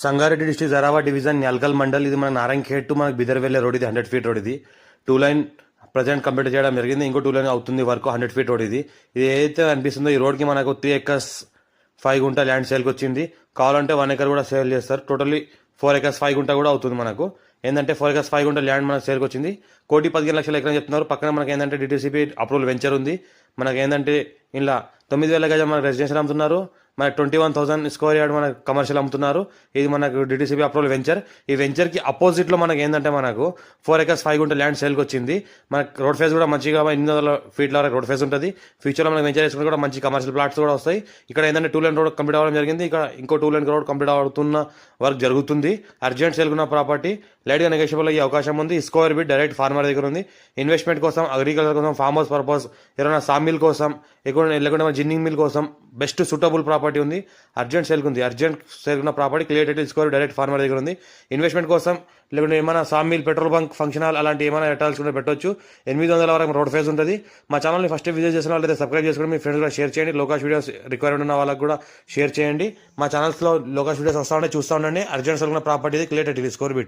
Sangareddy district జరావా division Nyalkal mandal. ఇది మన Narayankhed to మనకు బిదర్ వెళ్ళే రోడ్. ఇది 100 ఫీట్ రోడ్. ఇది 2 లైన్ ప్రజెంట్ కంప్లీట్ చేయడం జరిగింది. ఇంకో 2 లైన్ అవుతుంది వర్క్. 100 feet road. ఇది ఏదైతే అనిపిస్తుందో ఈ రోడ్కి మనకు 3 acres 5 గుంట ల్యాండ్ సేల్కి వచ్చింది. కావాలంటే 1 acre కూడా సేల్ చేస్తారు. టోటల్లీ 4 acres 5 గుంట కూడా అవుతుంది మనకు. ఏంటంటే 4 acres 5 గుంట ల్యాండ్ మనకు సేల్కి వచ్చింది. 1,15,00,000 ఎకరం చెప్తున్నారు. పక్కన మనకి ఏంటంటే డిటిసిపి అప్రూవల్ వెంచర్ ఉంది. మనకి ఏంటంటే ఇలా 9,000 గజం మనకు రెసిడెన్షియల్ అమ్ముతున్నారు. మనకు 21,000 స్క్వేర్ యార్డ్ మనకు కమర్షియల్ అమ్ముతున్నారు. ఇది మనకు డిటిసిపి అప్రూవల్ వెంచర్. ఈ వెంచర్కి అపోజిట్లో మనకి ఏంటంటే మనకు 4 acres 5 గుంట ల్యాండ్ సేల్కి వచ్చింది. మనకు రోడ్ ఫేస్ కూడా మంచిగా 800 ఫీట్ల వరకు రోడ్ ఫేస్ ఉంటుంది. ఫ్యూచర్లో మనకి వెంచర్ చేసుకుంటే కూడా మంచి కమర్షియల్ ప్లాట్స్ కూడా వస్తాయి. ఇక్కడ ఏంటంటే 2 లైన్ రోడ్ కంప్లీట్ అవ్వడం జరిగింది. ఇక్కడ ఇంకో 2 లైన్ రోడ్ కంప్లీట్ అవుతున్న వర్క్ జరుగుతుంది. అర్జెంట్ సేల్ ఉన్న ప్రాపర్టీ లైట్గా నెగోషియబుల్ అయ్యే అవకాశం ఉంది. స్క్వేర్ బిట్ డైరెక్ట్ ఫార్మర్ దగ్గర ఉంది. ఇన్వెస్ట్మెంట్ కోసం, అగ్రికల్చర్ కోసం, ఫార్మ్ హౌస్ పర్పస్, ఏదైనా సామిల్ కోసం, లేకుంటే జిన్నింగ్ మిల్ కోసం బెస్ట్ సూటబుల్ ప్రాపర్టీ ఉంది. అర్జెంట్ సేల్ ఉంది. అర్జెంట్ సేల్ ఉన్న property clear title square direct farmer దగ్గర ఉంది. ఇన్వెస్ట్మెంట్ కోసం లేకుంటే ఏమైనా sawmill, petrol bunk, function hall అలాంటి ఏమైనా పెట్టాల్సి పెట్టొచ్చు. 800 వరకు రోడ్ ఫేస్ ఉంటుంది. మా ఛానల్ని ఫస్ట్ విజిట్ చేసిన వాళ్ళైతే సబ్స్క్రైబ్ చేసుకుని మీ ఫ్రెండ్స్ కూడా షేర్ చేయండి. లోకాష్ వీడియోస్ రిక్వైర్మెంట్ ఉన్న వాళ్ళకి కూడా షేర్ చేయండి. మా ఛానల్స్లో లోకాష్ వీడియోస్ వస్తూ ఉంటే చూస్తూ ఉండండి. అర్జెంట్ సేల్ ఉన్న property clear title square bit.